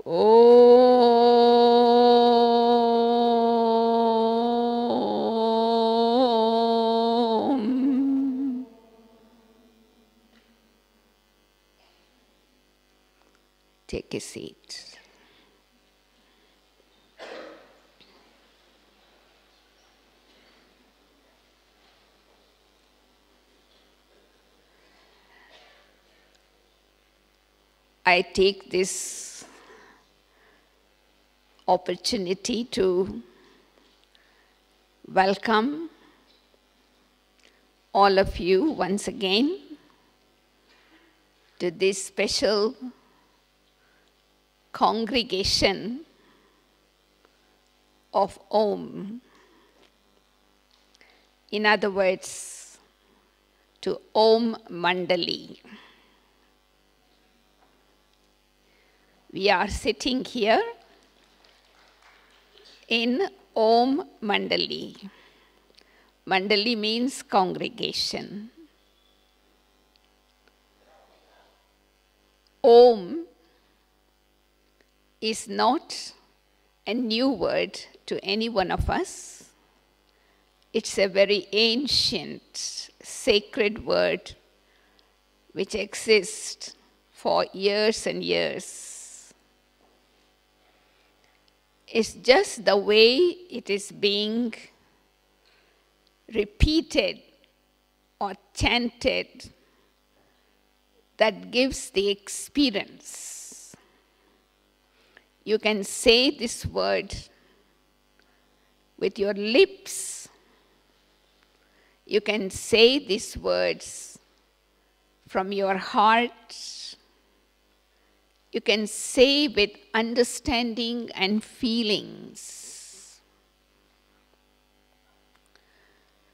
Om. Take a seat. I take this opportunity to welcome all of you once again to this special congregation of Om. In other words, to Om Mandali. We are sitting here in Om Mandali. Mandali means congregation. Om is not a new word to any one of us. It's a very ancient, sacred word which exists for years and years. It's just the way it is being repeated or chanted that gives the experience. You can say this word with your lips. You can say these words from your heart. You can say with understanding and feelings.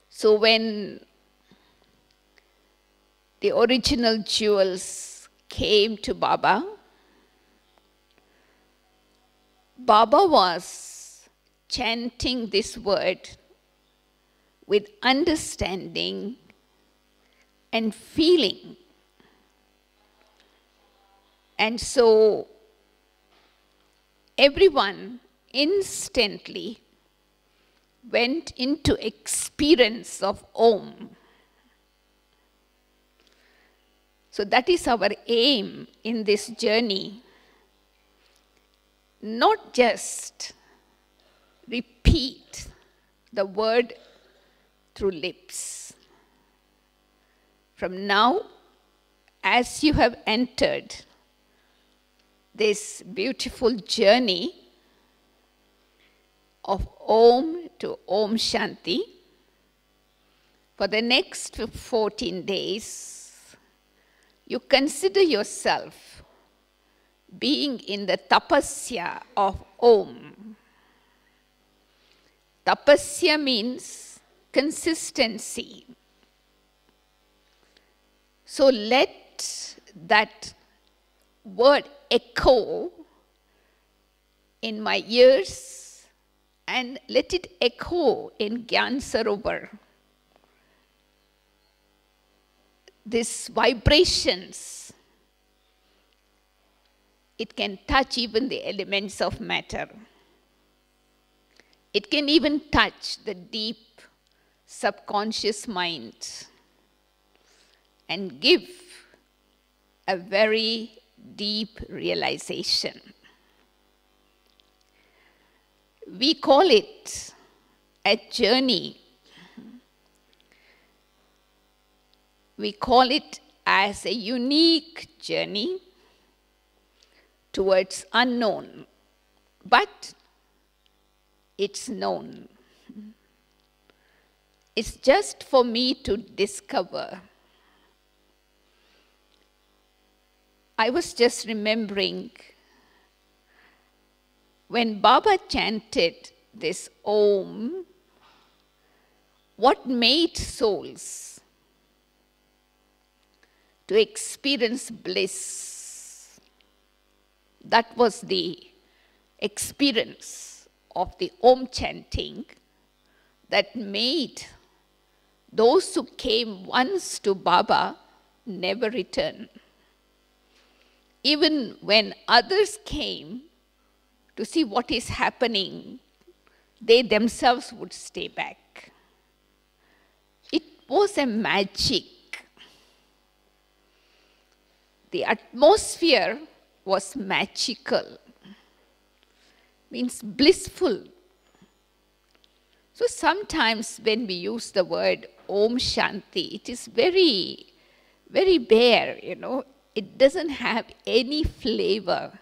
So when the original jewels came to Baba, Baba was chanting this word with understanding and feeling. And so everyone instantly went into experience of Om. So that is our aim in this journey. Not just repeat the word through lips. From now, as you have entered this beautiful journey of Om to Om Shanti, for the next 14 days, you consider yourself being in the tapasya of Om. Tapasya means consistency. So let that word echo in my ears and let it echo in Gyan Sarovar. These vibrations, it can touch even the elements of matter. It can even touch the deep subconscious mind and give a very deep realization. We call it a journey. We call it as a unique journey towards unknown, but it's known. It's just for me to discover. I was just remembering when Baba chanted this Om, what made souls to experience bliss? That was the experience of the Om chanting that made those who came once to Baba never return. Even when others came to see what is happening, they themselves would stay back. It was a magic. The atmosphere was magical, means blissful. So sometimes when we use the word Om Shanti, it is very, very bare, you know. It doesn't have any flavor.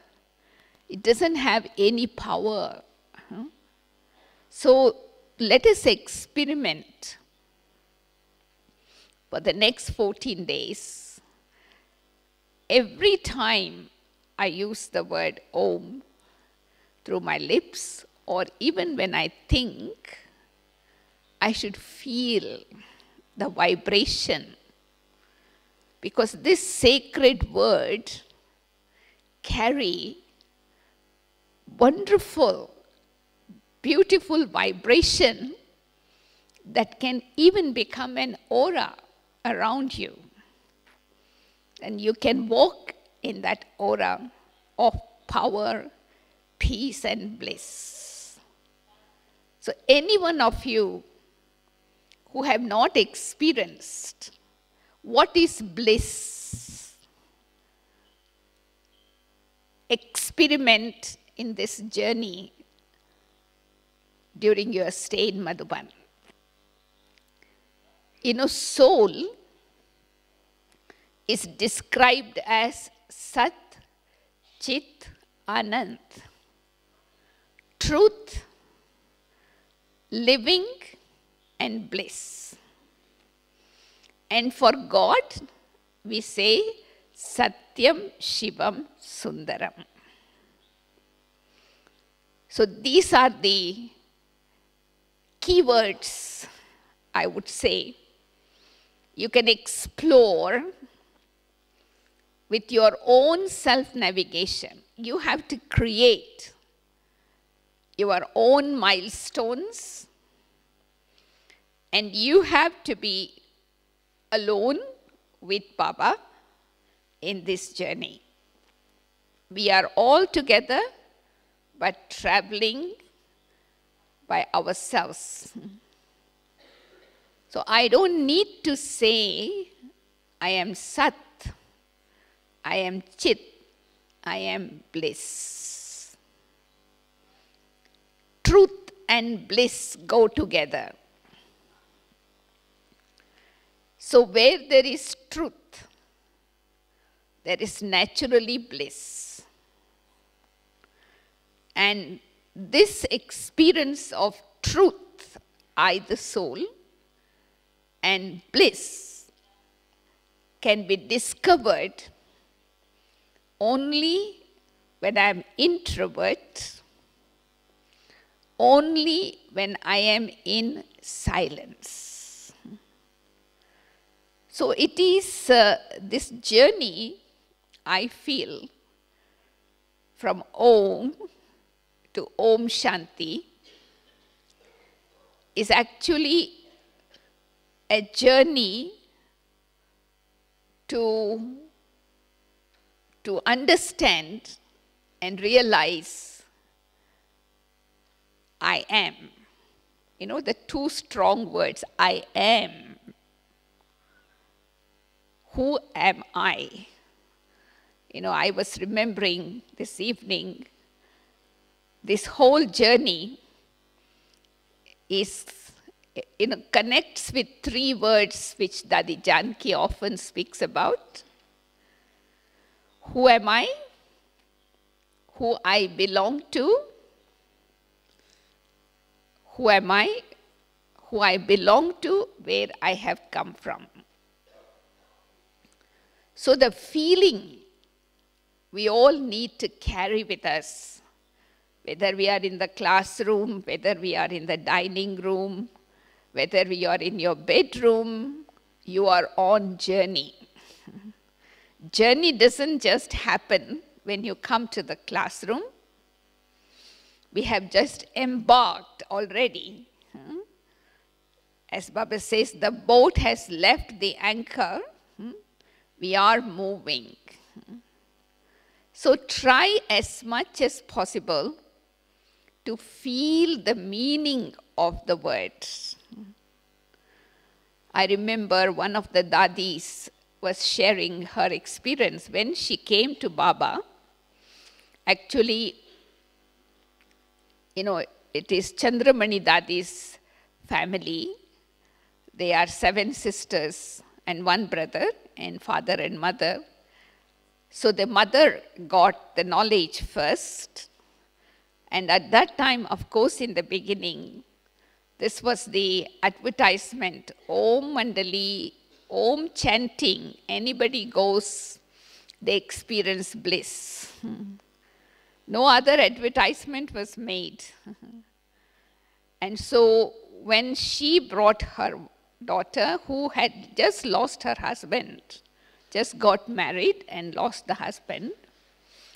It doesn't have any power. So let us experiment for the next 14 days. Every time I use the word Om through my lips, or even when I think, I should feel the vibration. Because this sacred word carry wonderful, beautiful vibration that can even become an aura around you. And you can walk in that aura of power, peace, and bliss. So any one of you who have not experienced what is bliss, experiment in this journey during your stay in Madhuban. You know, soul is described as Sat, Chit, Anand. Truth, living, and bliss. And for God, we say Satyam, Shivam, Sundaram. So these are the keywords, I would say. You can explore with your own self-navigation. You have to create your own milestones, and you have to be alone with Baba in this journey. We are all together, but traveling by ourselves. So I don't need to say, I am Sat, I am Chit, I am bliss. Truth and bliss go together. So where there is truth, there is naturally bliss. And this experience of truth, I the soul, and bliss can be discovered only when I am introvert, only when I am in silence. So it is this journey, I feel, from Om to Om Shanti is actually a journey to understand and realize I am. You know, the two strong words, I am. Who am I? You know, I was remembering this evening, this whole journey is, you know, connects with three words which Dadi Janki often speaks about. Who am I? Who I belong to? Who am I? Who I belong to, where I have come from. So the feeling we all need to carry with us, whether we are in the classroom, whether we are in the dining room, whether we are in your bedroom, you are on journey. Journey doesn't just happen when you come to the classroom. We have just embarked already. As Baba says, the boat has left the anchor. We are moving. So try as much as possible to feel the meaning of the words. I remember one of the dadis was sharing her experience when she came to Baba. Actually, it is Chandramani Dadi's family. They are 7 sisters and 1 brother, and father and mother. So the mother got the knowledge first. And at that time, of course, in the beginning, this was the advertisement, Om Mandali, Om chanting. Anybody goes, they experience bliss. No other advertisement was made. And so when she brought her daughter, who had just lost her husband, just got married and lost the husband,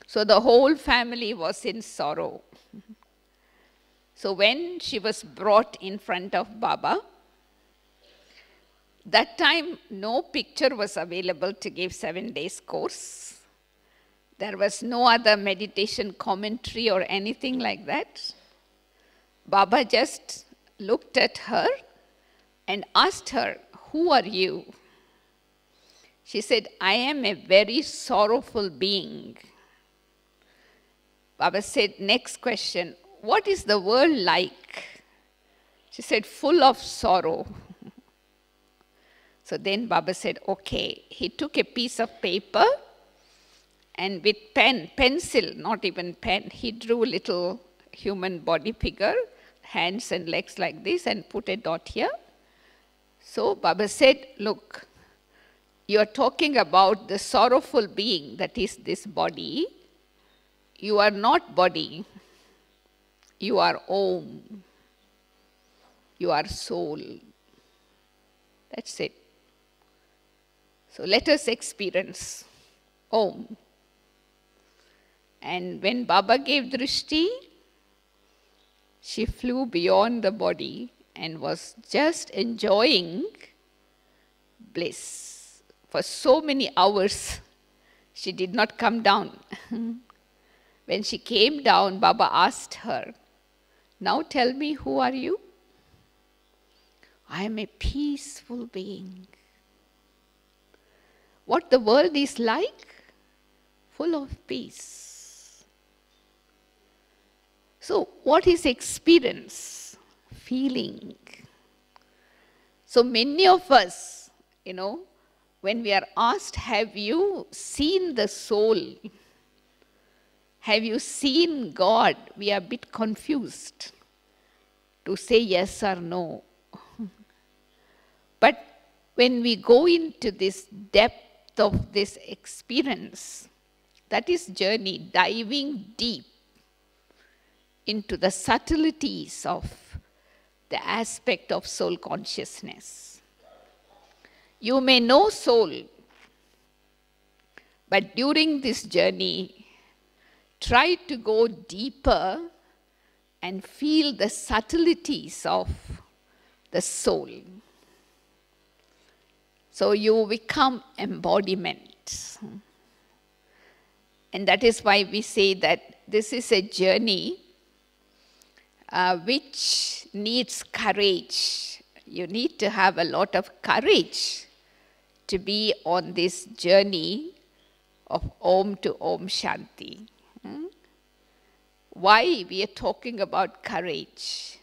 so the whole family was in sorrow. So when she was brought in front of Baba, that time no picture was available to give 7 days course. There was no other meditation commentary or anything like that. Baba just looked at her and asked her, "Who are you?" She said, "I am a very sorrowful being." Baba said, "Next question, what is the world like?" She said, "Full of sorrow." So then Baba said, "Okay." He took a piece of paper and with pencil, not even pen, he drew a little human body figure, hands and legs like this, and put a dot here. So Baba said, "Look, you are talking about the sorrowful being that is this body. You are not body. You are Om. You are soul." That's it. So let us experience Om. And when Baba gave drishti, she flew beyond the body and was just enjoying bliss. For so many hours, she did not come down. When she came down, Baba asked her, "Now tell me, who are you?" "I am a peaceful being." What the world is like? Full of peace. So what is experience? Feeling. So many of us, when we are asked, "Have you seen the soul? Have you seen God?" we are a bit confused to say yes or no. But when we go into this depth of this experience, that is journey, diving deep into the subtleties of the aspect of soul consciousness. You may know soul, but during this journey, try to go deeper and feel the subtleties of the soul. So you become embodiment. And that is why we say that this is a journey which needs courage. You need to have a lot of courage to be on this journey of Om to Om Shanti. Why we are talking about courage?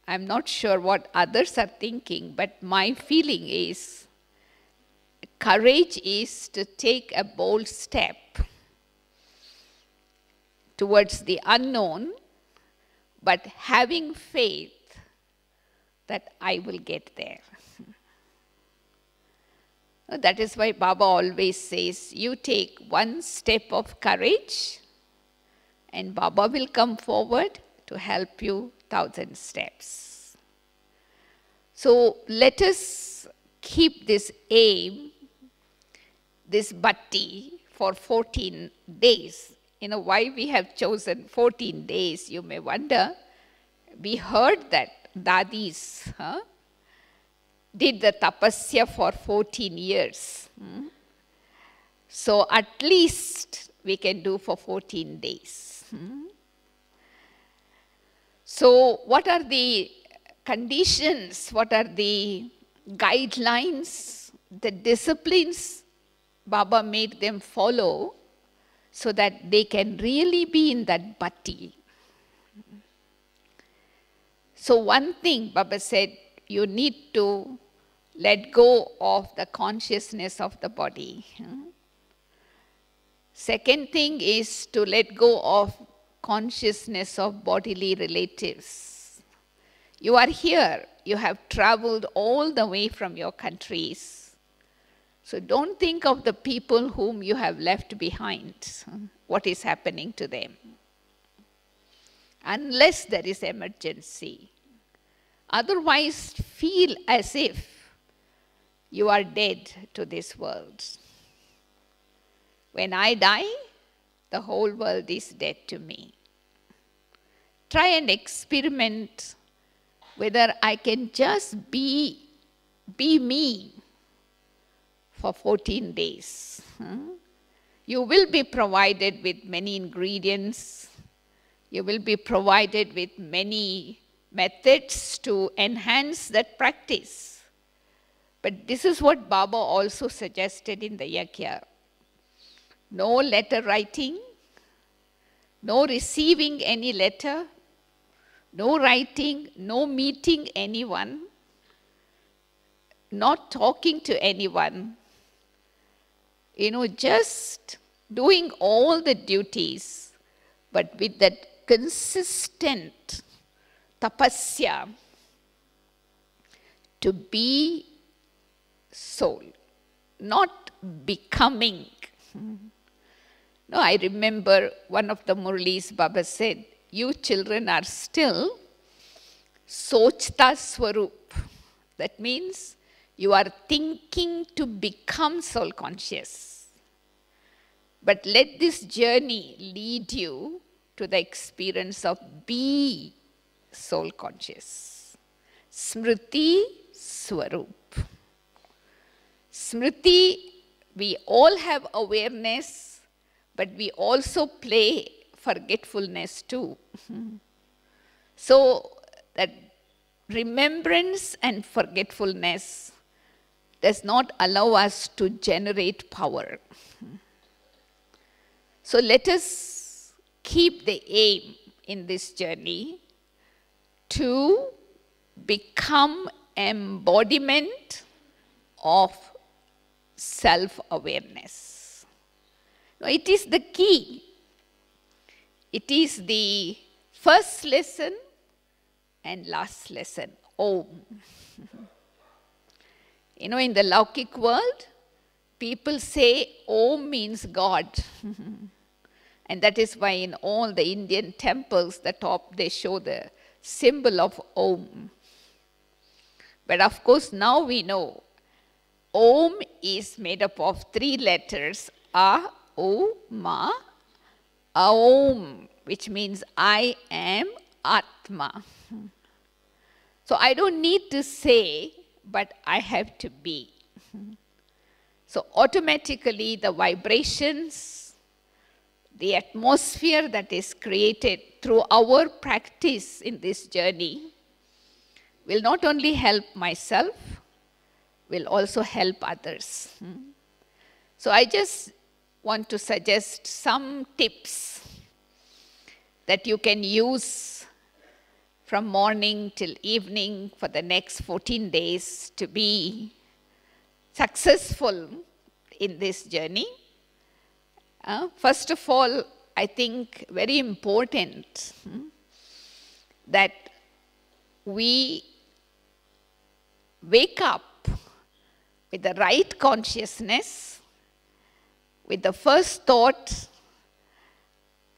I'm not sure what others are thinking, but my feeling is courage is to take a bold step towards the unknown, but having faith that I will get there. That is why Baba always says, you take one step of courage and Baba will come forward to help you 1,000 steps. So let us keep this aim, this bhakti for 14 days. Why we have chosen 14 days, you may wonder. We heard that dadis did the tapasya for 14 years. So at least we can do for 14 days. So what are the conditions? What are the guidelines, the disciplines Baba made them follow so that they can really be in that bhatti? So one thing Baba said, you need to let go of the consciousness of the body. Second thing is to let go of consciousness of bodily relatives. You are here, you have traveled all the way from your countries. So don't think of the people whom you have left behind, what is happening to them. Unless there is emergency. Otherwise, feel as if you are dead to this world. When I die, the whole world is dead to me. Try and experiment whether I can just be me for 14 days. You will be provided with many ingredients. You will be provided with many methods to enhance that practice. But this is what Baba also suggested in the Yajna. No letter writing, no receiving any letter, no writing, no meeting anyone, not talking to anyone. Just doing all the duties, but with that consistent tapasya to be soul, not becoming. No, I remember one of the Murlis, Baba said, you children are still Sochta Swarup. That means you are thinking to become soul conscious. But let this journey lead you to the experience of be soul conscious. Smriti Swarup. Smriti, we all have awareness, but we also play forgetfulness too. So that remembrance and forgetfulness does not allow us to generate power. So let us keep the aim in this journey to become embodiment of self-awareness. It is the key. It is the first lesson and last lesson, Om. In the Laukik world, people say Om means God. And that is why in all the Indian temples, the top, they show the symbol of Om. But of course, now we know Om is made up of 3 letters, A, O, Ma, Aum, which means I am Atma. So I don't need to say, but I have to be. So automatically the vibrations, the atmosphere that is created through our practice in this journey will not only help myself, will also help others. So I just want to suggest some tips that you can use from morning till evening for the next 14 days to be successful in this journey. First of all, I think very important that we wake up with the right consciousness, with the first thought,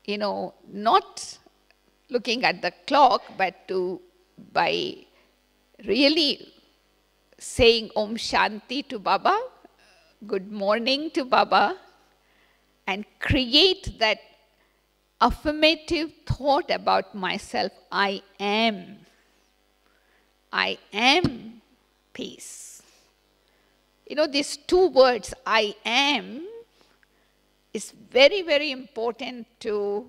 not looking at the clock, but by really saying Om Shanti to Baba, good morning to Baba, and create that affirmative thought about myself. I am peace. These 2 words, I am, is very, very important to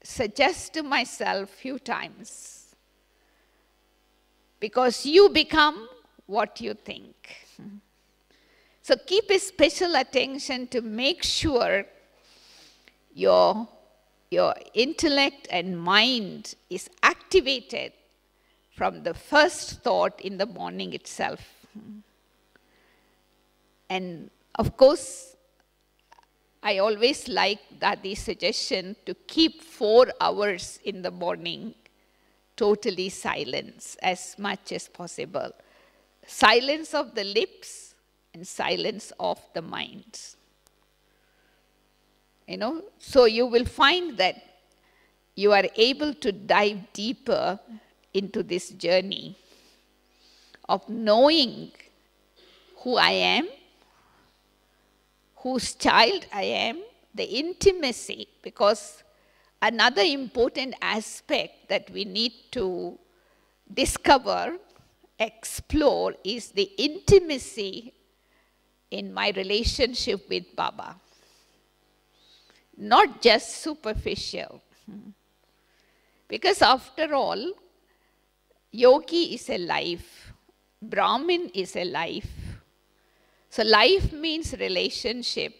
suggest to myself few times. because you become what you think. So keep a special attention to make sure your intellect and mind is activated from the first thought in the morning itself. And of course, I always like Dadi's suggestion to keep 4 hours in the morning totally silence as much as possible. Silence of the lips and silence of the mind. So you will find that you are able to dive deeper into this journey of knowing who I am, whose child I am, the intimacy, because another important aspect that we need to discover, explore, is the intimacy in my relationship with Baba. Not just superficial. Because after all, yogi is a life, Brahmin is a life. So life means relationship,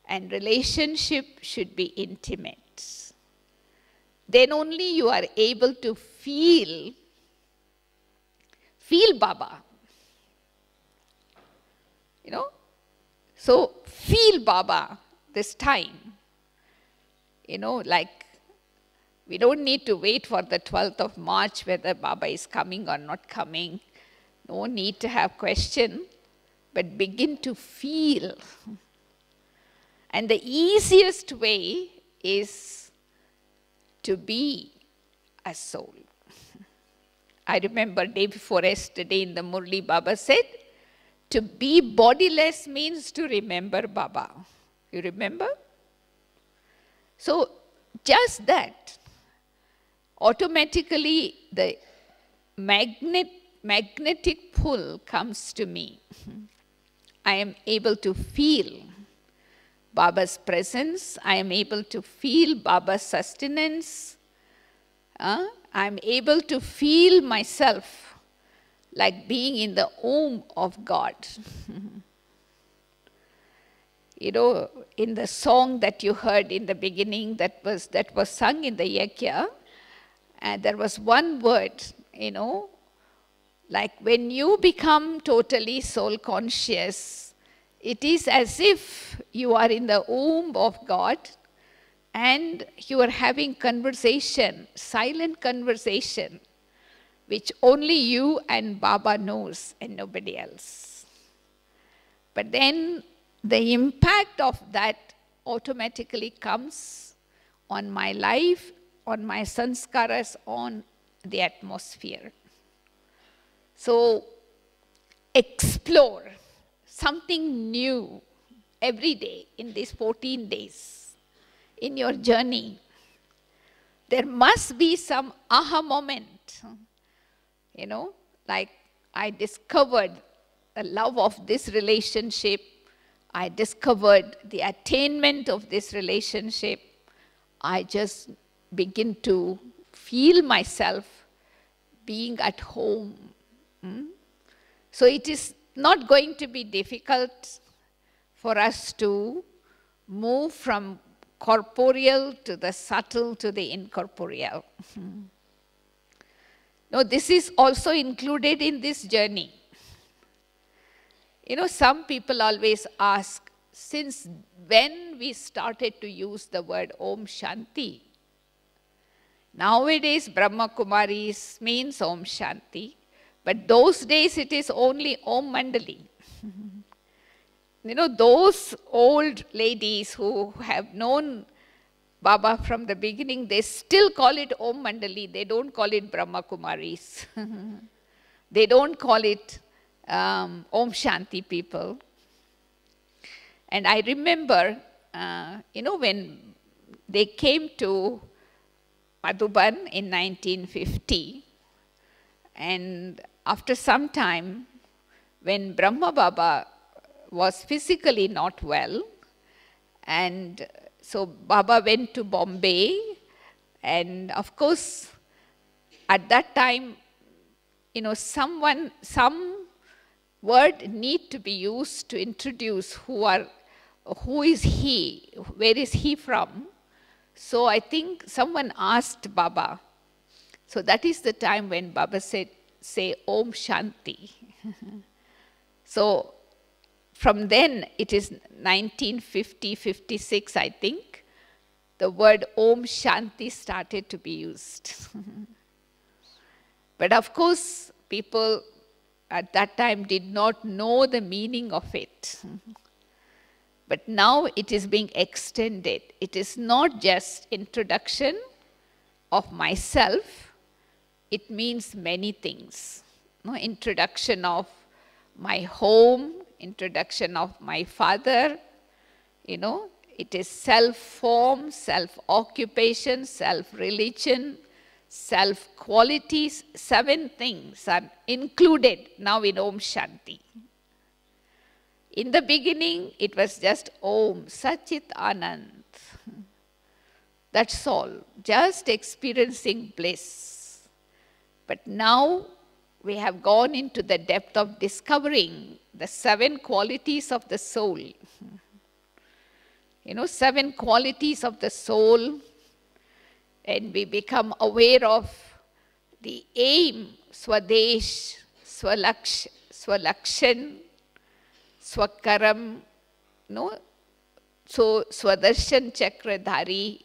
and relationship should be intimate. Then only you are able to feel Baba. So feel Baba this time. Like we don't need to wait for the 12th of March whether Baba is coming or not coming. No need to have question, but begin to feel. And the easiest way is to be a soul. I remember day before yesterday in the Murli, Baba said, to be bodiless means to remember Baba. You remember? So just that, automatically the magnetic pull comes to me. I am able to feel Baba's presence. I am able to feel Baba's sustenance. I am able to feel myself like being in the womb of God. In the song that you heard in the beginning that was sung in the Yajna, and there was one word, like when you become totally soul conscious, it is as if you are in the womb of God and you are having conversation, silent conversation, which only you and Baba knows and nobody else. But then the impact of that automatically comes on my life, on my sanskaras, on the atmosphere. So explore something new every day in these 14 days in your journey. There must be some aha moment, like I discovered the love of this relationship. I discovered the attainment of this relationship. I just begin to feel myself being at home. So it is not going to be difficult for us to move from corporeal to the subtle to the incorporeal. Now, this is also included in this journey. Some people always ask, since when we started to use the word Om Shanti? Nowadays, Brahma Kumaris means Om Shanti, but those days it is only Om Mandali. Those old ladies who have known Baba from the beginning, they still call it Om Mandali. They don't call it Brahma Kumaris. They don't call it Om Shanti people. And I remember, when they came to Madhuban in 1950, and after some time, when Brahma Baba was physically not well, and so Baba went to Bombay, and of course, at that time, some word need to be used to introduce who is he, where is he from. So I think someone asked Baba. So that is the time when Baba said, say Om Shanti. So from then, it is 1950, 56, I think, the word Om Shanti started to be used. But of course, people at that time did not know the meaning of it. But now it is being extended. It is not just introduction of myself. It means many things. No, introduction of my home, introduction of my father, it is self-form, self-occupation, self-religion, self-qualities. 7 things are included now in Om Shanti. In the beginning, it was just Om Sachit Anand. That's all, just experiencing bliss. But now we have gone into the depth of discovering the 7 qualities of the soul. 7 qualities of the soul, and we become aware of the aim, Swadesh, Swalakshan, Swakaram, so Swadarshan Chakradhari.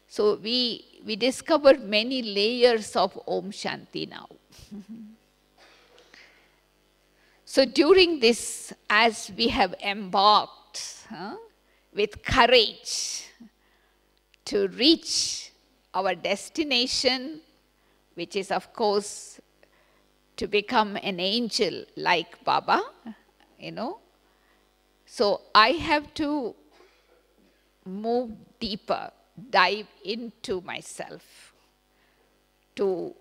So we discovered many layers of Om Shanti now. So during this, as we have embarked with courage to reach our destination, which is of course to become an angel like Baba, So I have to move deeper, dive into myself, to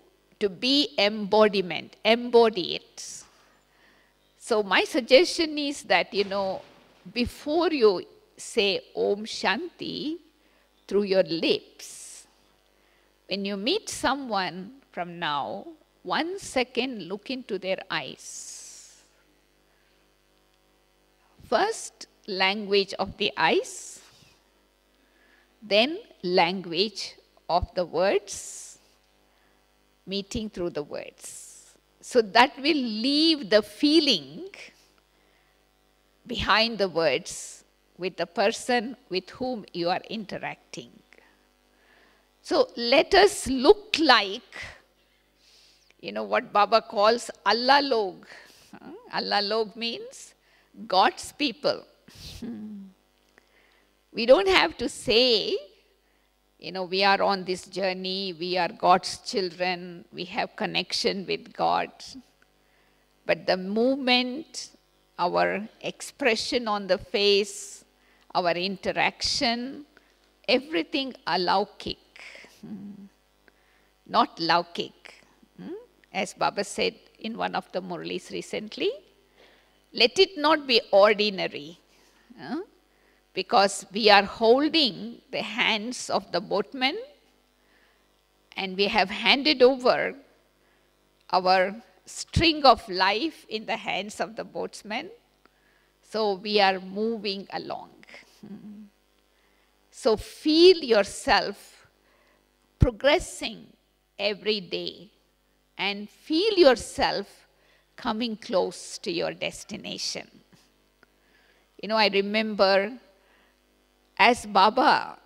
be embodiment, embody it. So my suggestion is that, before you say Om Shanti through your lips, when you meet someone from now, 1 second look into their eyes. First, language of the eyes, then language of the words, meeting through the words. So that will leave the feeling behind the words with the person with whom you are interacting. So let us look like, what Baba calls Allah Log. Allah Log means God's people. We don't have to say, we are on this journey, we are God's children, we have connection with God. But the movement, our expression on the face, our interaction, everything alaukik, not laukik. As Baba said in one of the Murlis recently, let it not be ordinary. Because we are holding the hands of the boatman and we have handed over our string of life in the hands of the boatsman. So we are moving along. So feel yourself progressing every day and feel yourself coming close to your destination. I remember as Baba,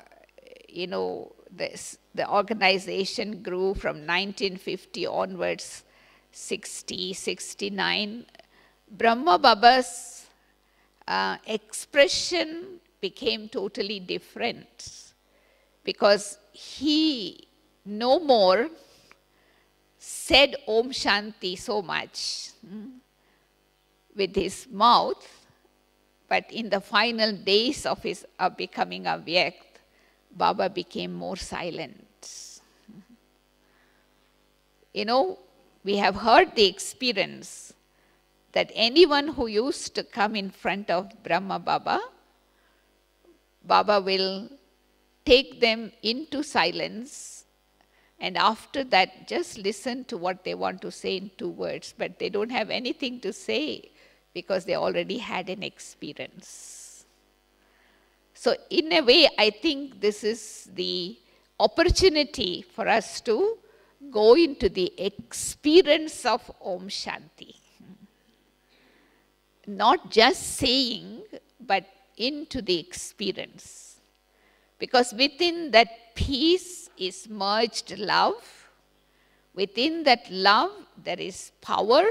the organization grew from 1950 onwards, 60, 69. Brahma Baba's expression became totally different because he no more said Om Shanti so much with his mouth. But in the final days of his becoming Avyakt, Baba became more silent. We have heard the experience that anyone who used to come in front of Brahma Baba, Baba will take them into silence And after that, just listen to what they want to say in 2 words, but they don't have anything to say because they already had an experience. So in a way, I think this is the opportunity for us to go into the experience of Om Shanti. Not just saying, but into the experience. Because within that peace is merged love. Within that love, there is power,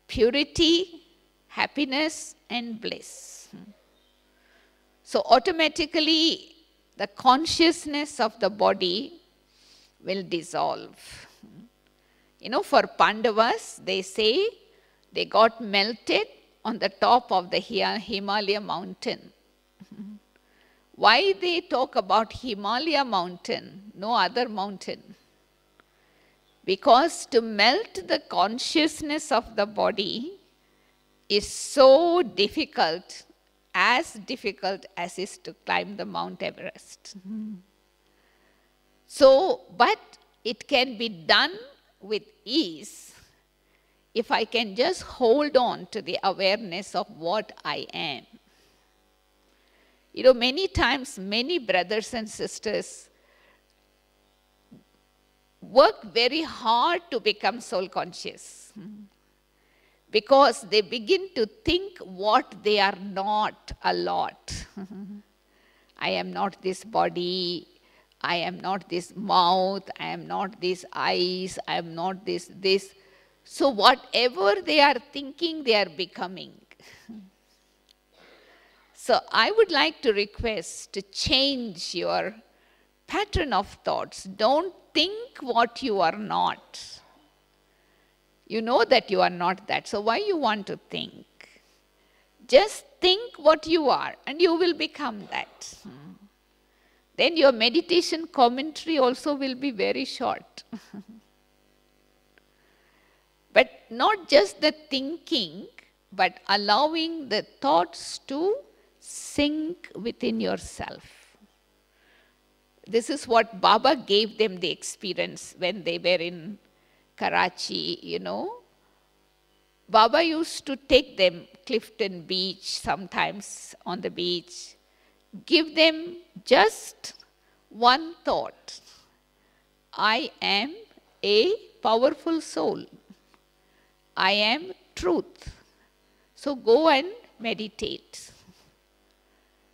purity, happiness, and bliss. So automatically, the consciousness of the body will dissolve. You know, for Pandavas, they say they got melted on the top of the Himalaya mountain. Why they talk about Himalaya mountain, no other mountain? Because to melt the consciousness of the body is so difficult as is to climb the Mount Everest. So, but it can be done with ease if I can just hold on to the awareness of what I am. You know, many times, many brothers and sisters work very hard to become soul conscious because they begin to think what they are not a lot. I am not this body, I am not this mouth, I am not these eyes, I am not this. So whatever they are thinking, they are becoming. So I would like to request to change your pattern of thoughts. Don't think what you are not. You know that you are not that, so why you want to think? Just think what you are and you will become that. Then your meditation commentary also will be very short. But not just the thinking, but allowing the thoughts to sink within yourself. This is what Baba gave them the experience when they were in Karachi, you know. Baba used to take them Clifton Beach, sometimes on the beach, give them just one thought. I am a powerful soul. I am truth. So go and meditate.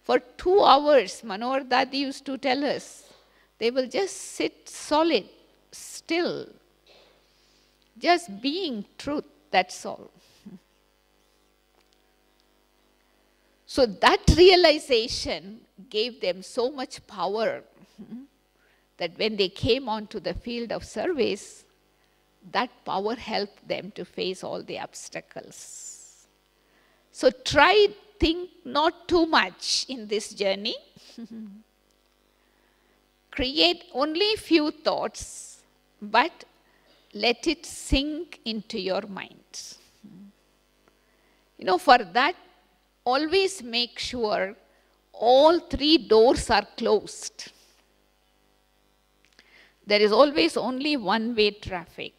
For 2 hours, Manohar Dadi used to tell us, they will just sit solid, still, just being truth, that's all. So that realization gave them so much power that when they came onto the field of service, that power helped them to face all the obstacles. So think not too much in this journey. Create only few thoughts, but let it sink into your mind. You know, for that, always make sure all 3 doors are closed. There is always only one-way traffic.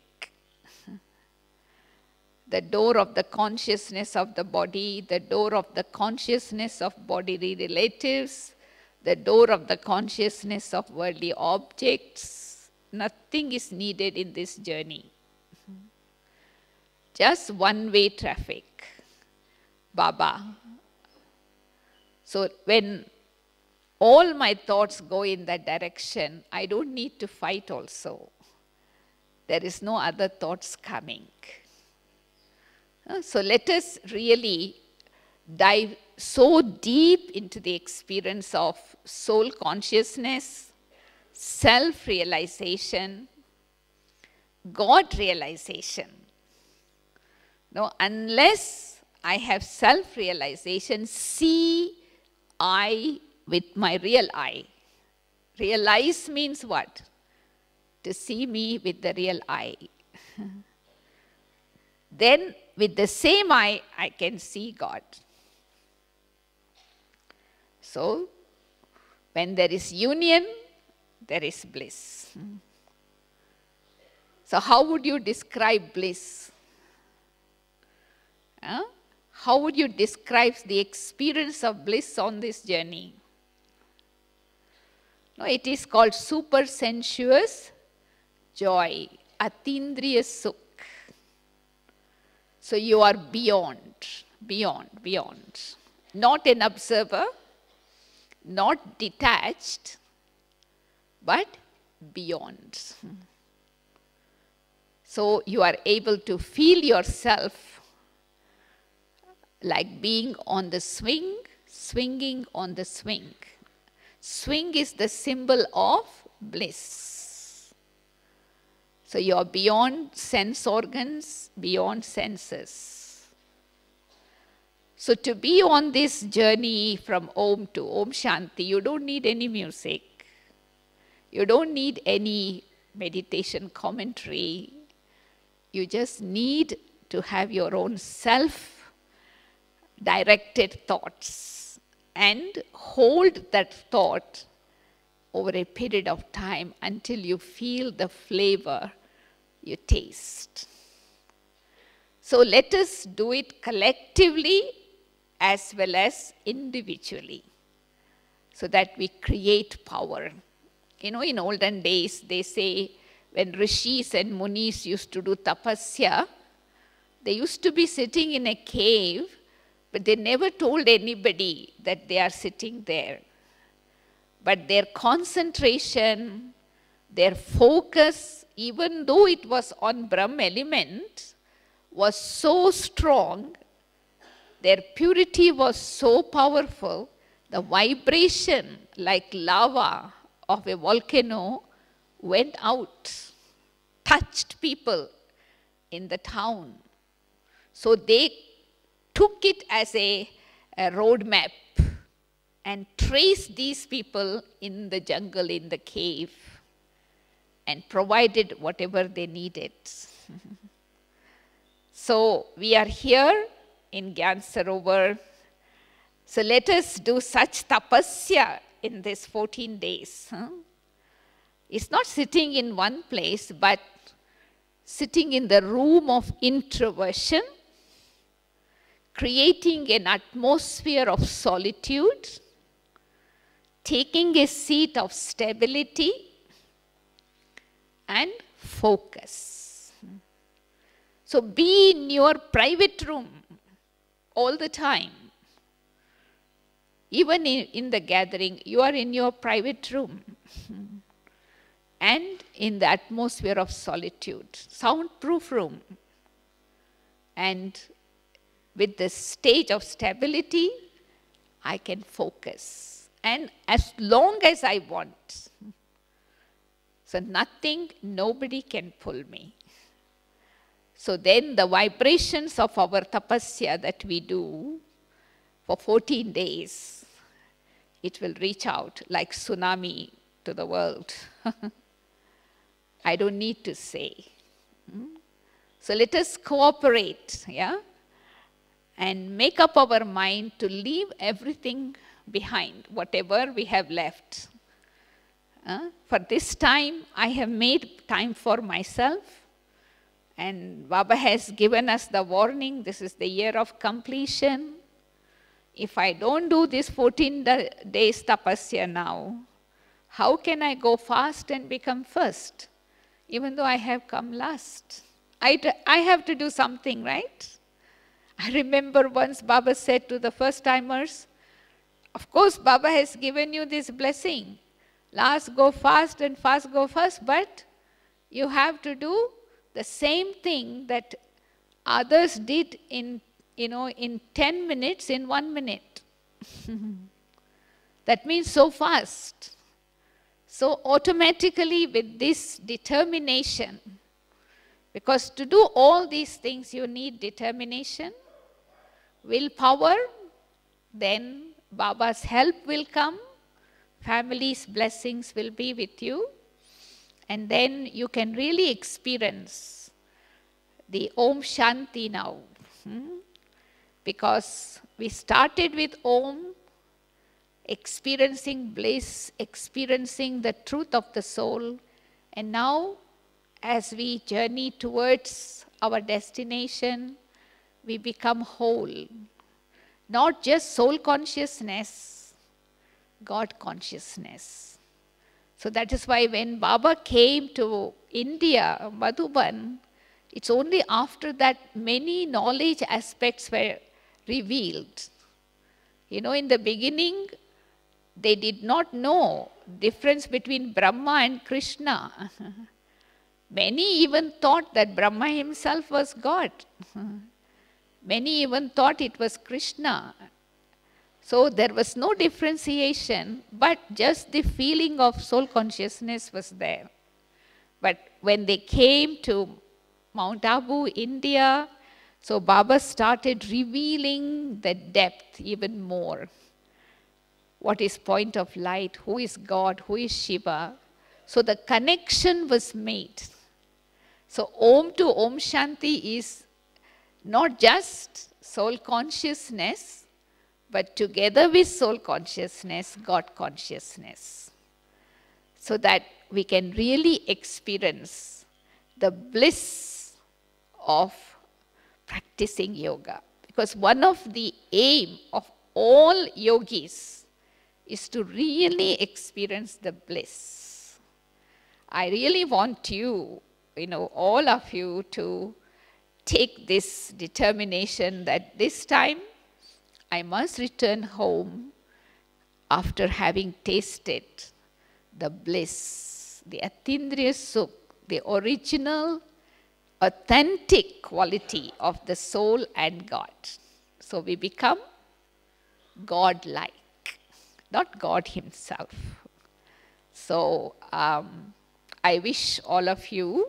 The door of the consciousness of the body, the door of the consciousness of bodily relatives, the door of the consciousness of worldly objects. Nothing is needed in this journey. Just one-way traffic. Baba. So when all my thoughts go in that direction, I don't need to fight also. There is no other thoughts coming. So let us really dive so deep into the experience of soul consciousness, self-realization, God realization. No, unless I have self-realization, see I with my real eye. Realize means what? To see me with the real eye. Then with the same eye, I can see God. So, when there is union, there is bliss. So how would you describe bliss? Huh? How would you describe the experience of bliss on this journey? No, it is called super sensuous joy, atindriya sukh. So you are beyond. Not an observer, not detached, but beyond. So you are able to feel yourself like being on the swing, swinging on the swing. Swing is the symbol of bliss. So you are beyond sense organs, beyond senses. So to be on this journey from Om to Om Shanti, you don't need any music. You don't need any meditation commentary. You just need to have your own self-directed thoughts and hold that thought over a period of time until you feel the flavor you taste. So let us do it collectively as well as individually so that we create power. You know, in olden days, they say when rishis and munis used to do tapasya, they used to be sitting in a cave, but they never told anybody that they are sitting there. But their concentration, their focus, even though it was on Brahm element, was so strong, their purity was so powerful, the vibration like lava of a volcano went out, touched people in the town. So they took it as a road map and traced these people in the jungle, in the cave, and provided whatever they needed. So we are here in Gyan Sarovar. So let us do such tapasya in these 14 days. It's not sitting in one place, but sitting in the room of introversion, creating an atmosphere of solitude, taking a seat of stability and focus. So be in your private room all the time. Even in the gathering, you are in your private room and in the atmosphere of solitude, soundproof room. And with the stage of stability, I can focus. And as long as I want. So nothing, nobody can pull me. So then the vibrations of our tapasya that we do for 14 days, it will reach out like tsunami to the world. I don't need to say. So let us cooperate, yeah? And make up our mind to leave everything behind, whatever we have left. For this time, I have made time for myself. And Baba has given us the warning, this is the year of completion. If I don't do this 14 days tapasya now, how can I go fast and become first? Even though I have come last. I have to do something, right? I remember once Baba said to the first timers, of course Baba has given you this blessing. Last go fast and fast go first, but you have to do the same thing that others did in 10 minutes in 1 minute. That means so fast. So automatically with this determination, because to do all these things you need determination, willpower, then Baba's help will come, family's blessings will be with you, and then you can really experience the Om Shanti now. Because we started with Om, experiencing bliss, experiencing the truth of the soul, and now as we journey towards our destination, we become whole. Not just soul consciousness, God consciousness. So that is why when Baba came to India, Madhuban, it's only after that many knowledge aspects were revealed. You know, in the beginning, they did not know difference between Brahma and Krishna. Many even thought that Brahma himself was God. Many even thought it was Krishna. So there was no differentiation, but just the feeling of soul consciousness was there. But when they came to Mount Abu, India, so Baba started revealing the depth even more. What is point of light? Who is God? Who is Shiva? So the connection was made. So Om to Om Shanti is not just soul consciousness, but together with soul consciousness, God consciousness. So that we can really experience the bliss of practicing yoga. Because one of the aim of all yogis is to really experience the bliss. I really want you, all of you to take this determination that this time I must return home after having tasted the bliss, the Atindriya Sukh, the original, authentic quality of the soul and God. So we become God-like, not God himself. So I wish all of you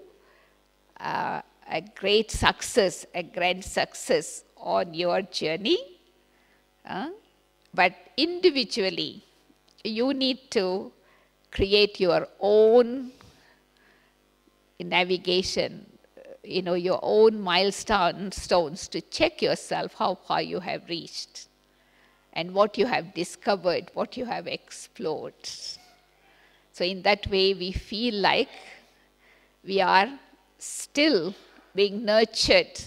a great success, a grand success on your journey. But individually, you need to create your own navigation, your own milestones to check yourself how far you have reached and what you have discovered, what you have explored. So in that way, we feel like we are still being nurtured.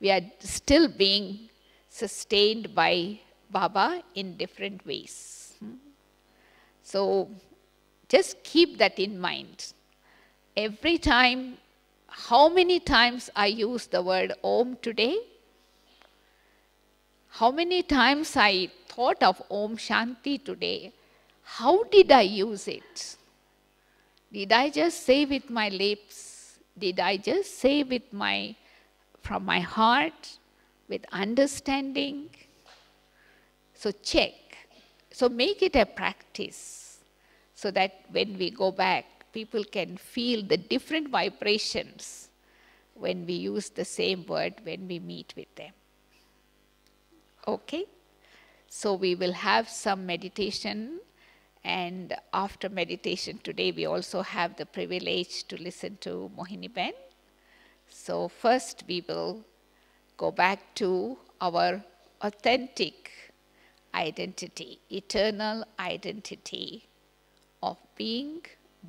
We are still being sustained by Baba in different ways. So just keep that in mind. Every time, how many times I use the word Om today? How many times I thought of Om Shanti today? How did I use it? Did I just say with my lips? Did I just say from my heart, with understanding? So check. So make it a practice so that when we go back, people can feel the different vibrations when we use the same word when we meet with them. Okay? So we will have some meditation, and after meditation today we also have the privilege to listen to Mohini Ben. So first we will go back to our authentic identity, eternal identity of being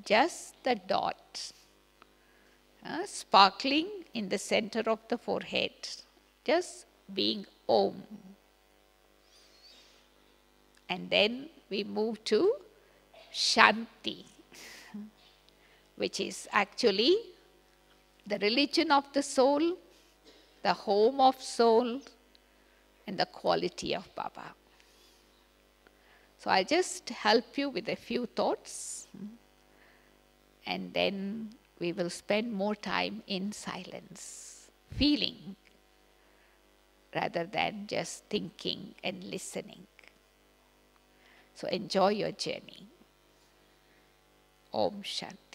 just the dot, sparkling in the center of the forehead, just being Om. And then we move to Shanti, which is actually the religion of the soul, the home of soul, and the quality of Baba. So I'll just help you with a few thoughts, and then we will spend more time in silence, feeling, rather than just thinking and listening. So enjoy your journey. Om Shanti.